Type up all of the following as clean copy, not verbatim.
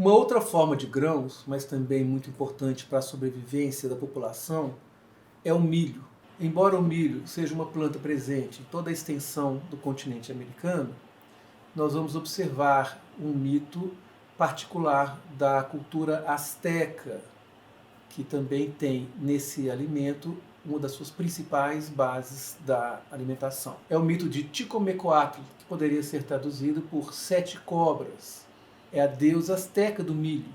Uma outra forma de grãos, mas também muito importante para a sobrevivência da população, é o milho. Embora o milho seja uma planta presente em toda a extensão do continente americano, nós vamos observar um mito particular da cultura asteca, que também tem nesse alimento uma das suas principais bases da alimentação. É o mito de Ticomecoatl, que poderia ser traduzido por sete cobras. É a deusa asteca do milho,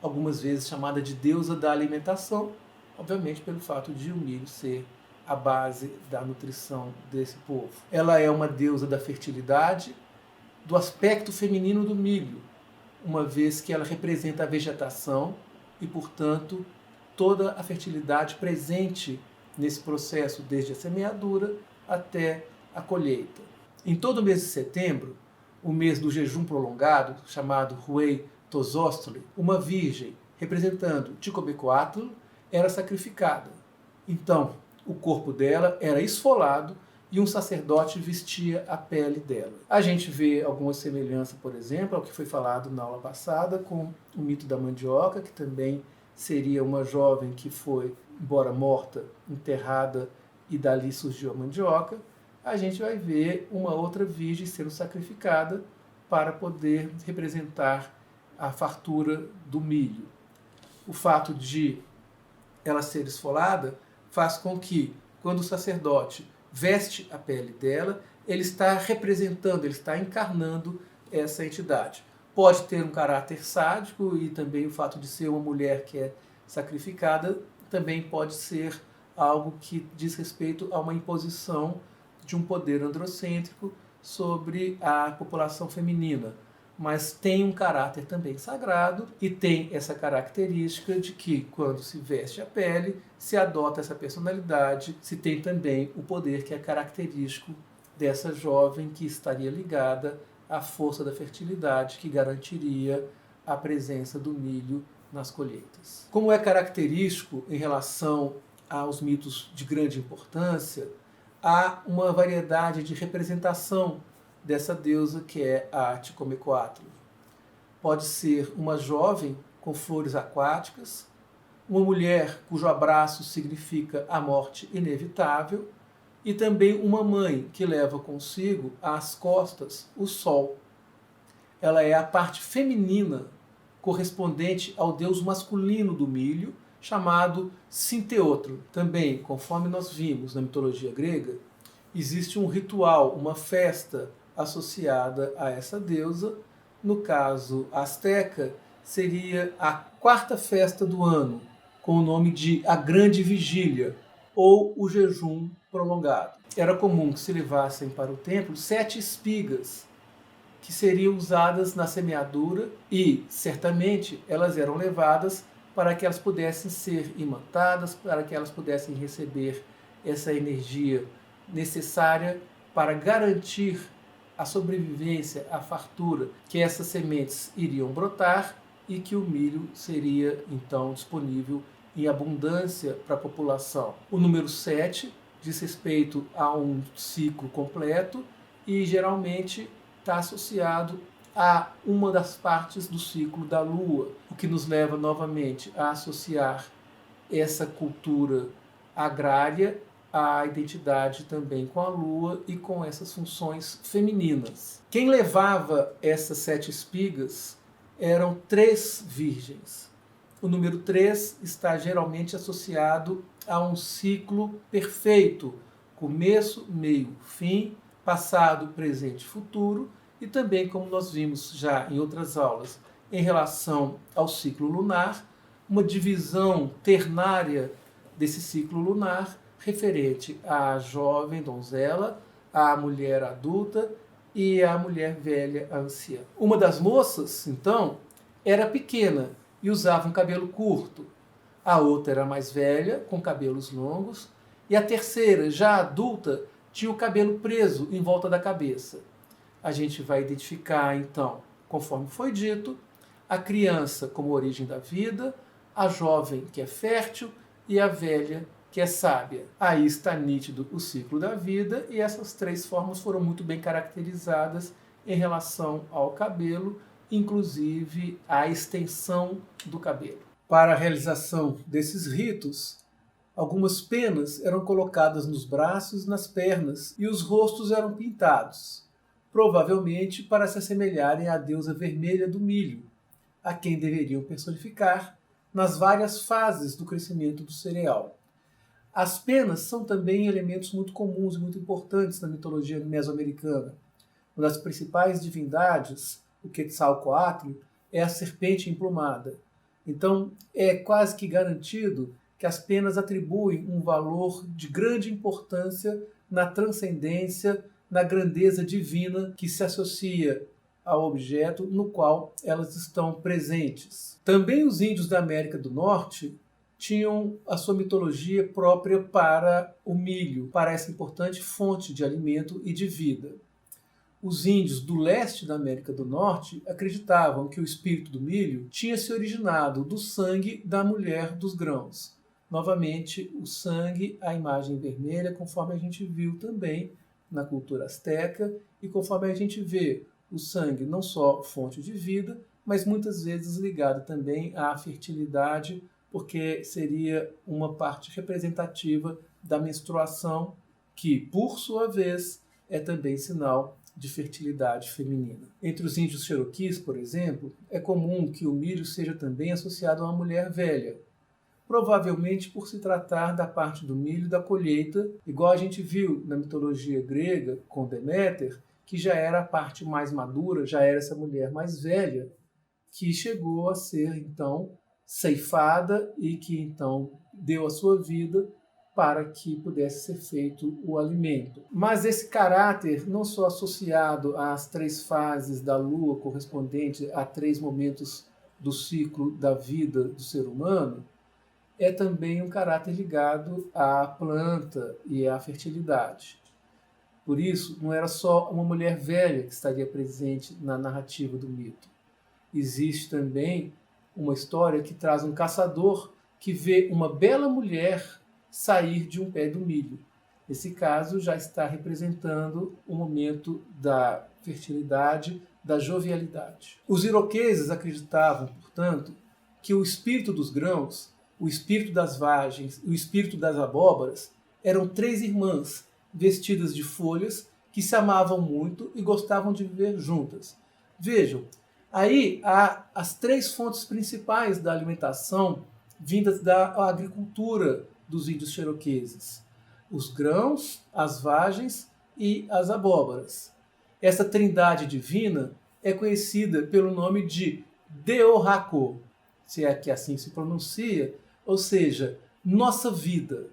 algumas vezes chamada de deusa da alimentação, obviamente pelo fato de o milho ser a base da nutrição desse povo. Ela é uma deusa da fertilidade, do aspecto feminino do milho, uma vez que ela representa a vegetação e, portanto, toda a fertilidade presente nesse processo, desde a semeadura até a colheita. Em todo o mês de setembro, o mês do jejum prolongado, chamado Huey Tosostli, uma virgem, representando Ticomecoatl, era sacrificada. Então, o corpo dela era esfolado e um sacerdote vestia a pele dela. A gente vê alguma semelhança, por exemplo, ao que foi falado na aula passada com o mito da mandioca, que também seria uma jovem que foi, embora morta, enterrada e dali surgiu a mandioca. A gente vai ver uma outra virgem sendo sacrificada para poder representar a fartura do milho. O fato de ela ser esfolada faz com que, quando o sacerdote veste a pele dela, ele está representando, ele está encarnando essa entidade. Pode ter um caráter sádico e também o fato de ser uma mulher que é sacrificada também pode ser algo que diz respeito a uma imposição de um poder androcêntrico sobre a população feminina. Mas tem um caráter também sagrado e tem essa característica de que, quando se veste a pele, se adota essa personalidade, se tem também o poder que é característico dessa jovem que estaria ligada à força da fertilidade que garantiria a presença do milho nas colheitas. Como é característico em relação aos mitos de grande importância, há uma variedade de representação dessa deusa que é a Ticomecoatl. Pode ser uma jovem com flores aquáticas, uma mulher cujo abraço significa a morte inevitável, e também uma mãe que leva consigo às costas o sol. Ela é a parte feminina correspondente ao deus masculino do milho, chamado Sinteotro. Também, conforme nós vimos na mitologia grega, existe um ritual, uma festa associada a essa deusa. No caso asteca, seria a quarta festa do ano, com o nome de a Grande Vigília, ou o jejum prolongado. Era comum que se levassem para o templo 7 espigas, que seriam usadas na semeadura e, certamente, elas eram levadas para que elas pudessem ser imantadas, para que elas pudessem receber essa energia necessária para garantir a sobrevivência, a fartura, que essas sementes iriam brotar e que o milho seria, então, disponível em abundância para a população. O número 7 diz respeito a um ciclo completo e, geralmente, está associado a uma das partes do ciclo da Lua, o que nos leva novamente a associar essa cultura agrária à identidade também com a Lua e com essas funções femininas. Quem levava essas 7 espigas eram 3 virgens. O número 3 está geralmente associado a um ciclo perfeito, começo, meio, fim, passado, presente e futuro, e também, como nós vimos já em outras aulas, em relação ao ciclo lunar, uma divisão ternária desse ciclo lunar referente à jovem donzela, à mulher adulta e à mulher velha, a anciã. Uma das moças, então, era pequena e usava um cabelo curto. A outra era mais velha, com cabelos longos, e a terceira, já adulta, tinha o cabelo preso em volta da cabeça. A gente vai identificar, então, conforme foi dito, a criança como origem da vida, a jovem que é fértil e a velha que é sábia. Aí está nítido o ciclo da vida e essas 3 formas foram muito bem caracterizadas em relação ao cabelo inclusive a extensão do cabelo. Para a realização desses ritos, algumas penas eram colocadas nos braços e nas pernas e os rostos eram pintados, provavelmente para se assemelharem à deusa vermelha do milho, a quem deveriam personificar nas várias fases do crescimento do cereal. As penas são também elementos muito comuns e muito importantes na mitologia mesoamericana. Uma das principais divindades, o Quetzalcoatl, é a serpente emplumada. Então, é quase que garantido que as penas atribuem um valor de grande importância na transcendência, na grandeza divina que se associa ao objeto no qual elas estão presentes. Também os índios da América do Norte tinham a sua mitologia própria para o milho, para essa importante fonte de alimento e de vida. Os índios do leste da América do Norte acreditavam que o espírito do milho tinha se originado do sangue da mulher dos grãos. Novamente, o sangue, a imagem vermelha, conforme a gente viu também na cultura asteca, e conforme a gente vê o sangue não só fonte de vida, mas muitas vezes ligado também à fertilidade, porque seria uma parte representativa da menstruação, que, por sua vez, é também sinal de fertilidade feminina. Entre os índios cherokees, por exemplo, é comum que o milho seja também associado a uma mulher velha, provavelmente por se tratar da parte do milho da colheita, igual a gente viu na mitologia grega com Deméter, que já era a parte mais madura, já era essa mulher mais velha, que chegou a ser, então, ceifada e que, então, deu a sua vida para que pudesse ser feito o alimento. Mas esse caráter, não só associado às 3 fases da lua, correspondente a 3 momentos do ciclo da vida do ser humano, é também um caráter ligado à planta e à fertilidade. Por isso, não era só uma mulher velha que estaria presente na narrativa do mito. Existe também uma história que traz um caçador que vê uma bela mulher sair de um pé do milho. Nesse caso, já está representando o momento da fertilidade, da jovialidade. Os iroqueses acreditavam, portanto, que o espírito dos grãos, o espírito das vagens e o espírito das abóboras eram 3 irmãs vestidas de folhas que se amavam muito e gostavam de viver juntas. Vejam, aí há as 3 fontes principais da alimentação vindas da agricultura dos índios cherokeses: os grãos, as vagens e as abóboras. Essa trindade divina é conhecida pelo nome de Deohako, se é que assim se pronuncia, ou seja, nossa vida.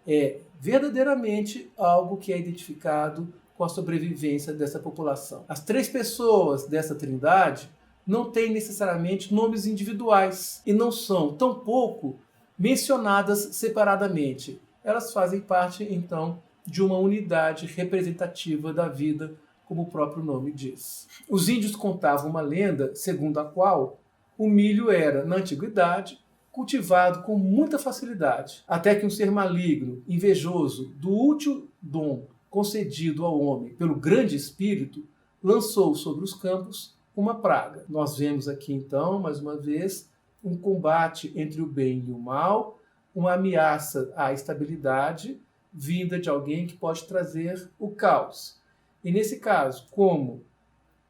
É verdadeiramente algo que é identificado com a sobrevivência dessa população. As 3 pessoas dessa trindade não têm necessariamente nomes individuais e não são, tampouco, mencionadas separadamente. Elas fazem parte, então, de uma unidade representativa da vida, como o próprio nome diz. Os índios contavam uma lenda segundo a qual o milho era, na antiguidade, cultivado com muita facilidade, até que um ser maligno, invejoso do útil dom concedido ao homem pelo grande espírito, lançou sobre os campos uma praga. Nós vemos aqui, então, mais uma vez, um combate entre o bem e o mal, uma ameaça à estabilidade vinda de alguém que pode trazer o caos. E nesse caso, como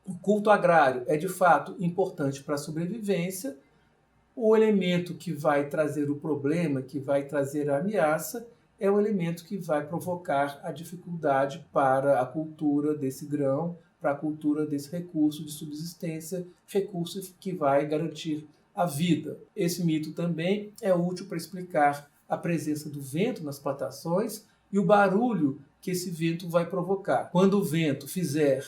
o culto agrário é de fato importante para a sobrevivência, o elemento que vai trazer o problema, que vai trazer a ameaça, é o elemento que vai provocar a dificuldade para a cultura desse grão, para a cultura desse recurso de subsistência, recurso que vai garantir a vida. Esse mito também é útil para explicar a presença do vento nas plantações e o barulho que esse vento vai provocar. Quando o vento fizer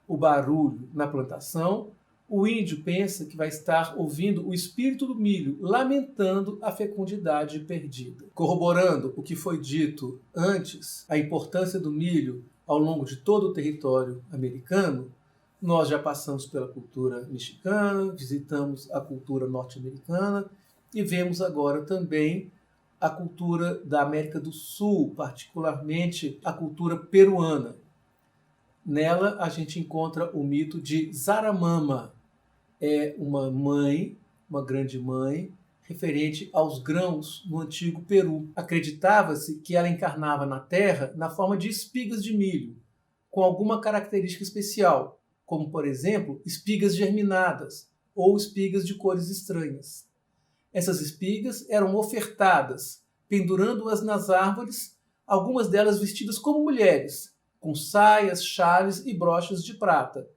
o barulho na plantação, o índio pensa que vai estar ouvindo o espírito do milho lamentando a fecundidade perdida. Corroborando o que foi dito antes, a importância do milho ao longo de todo o território americano, nós já passamos pela cultura mexicana, visitamos a cultura norte-americana e vemos agora também a cultura da América do Sul, particularmente a cultura peruana. Nela a gente encontra o mito de Zaramama. é uma mãe, uma grande mãe, referente aos grãos no antigo Peru. Acreditava-se que ela encarnava na Terra na forma de espigas de milho, com alguma característica especial, como, por exemplo, espigas germinadas ou espigas de cores estranhas. Essas espigas eram ofertadas, pendurando-as nas árvores, algumas delas vestidas como mulheres, com saias, chales e brochas de prata.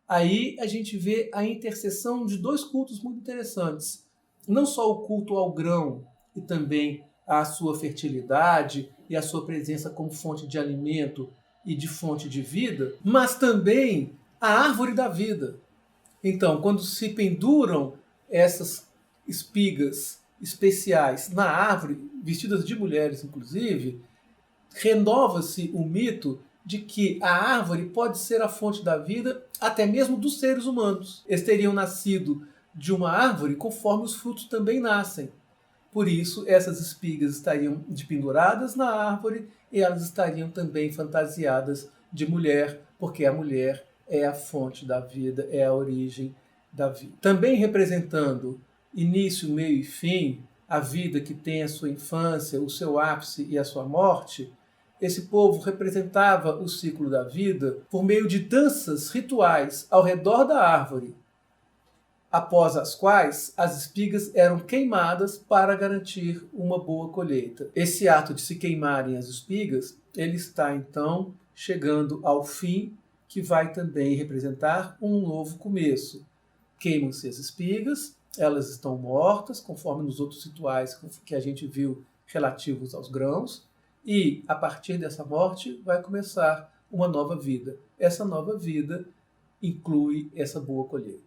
Aí a gente vê a interseção de dois cultos muito interessantes. Não só o culto ao grão e também à sua fertilidade e a sua presença como fonte de alimento e de fonte de vida, mas também a árvore da vida. Então, quando se penduram essas espigas especiais na árvore, vestidas de mulheres inclusive, renova-se o mito de que a árvore pode ser a fonte da vida até mesmo dos seres humanos. Eles teriam nascido de uma árvore conforme os frutos também nascem. Por isso, essas espigas estariam dependuradas na árvore e elas estariam também fantasiadas de mulher, porque a mulher é a fonte da vida, é a origem da vida. Também representando início, meio e fim, a vida que tem a sua infância, o seu ápice e a sua morte, esse povo representava o ciclo da vida por meio de danças rituais ao redor da árvore, após as quais as espigas eram queimadas para garantir uma boa colheita. Esse ato de se queimarem as espigas, ele está então chegando ao fim, que vai também representar um novo começo. Queimam-se as espigas, elas estão mortas, conforme nos outros rituais que a gente viu relativos aos grãos, e a partir dessa morte vai começar uma nova vida. Essa nova vida inclui essa boa colheita.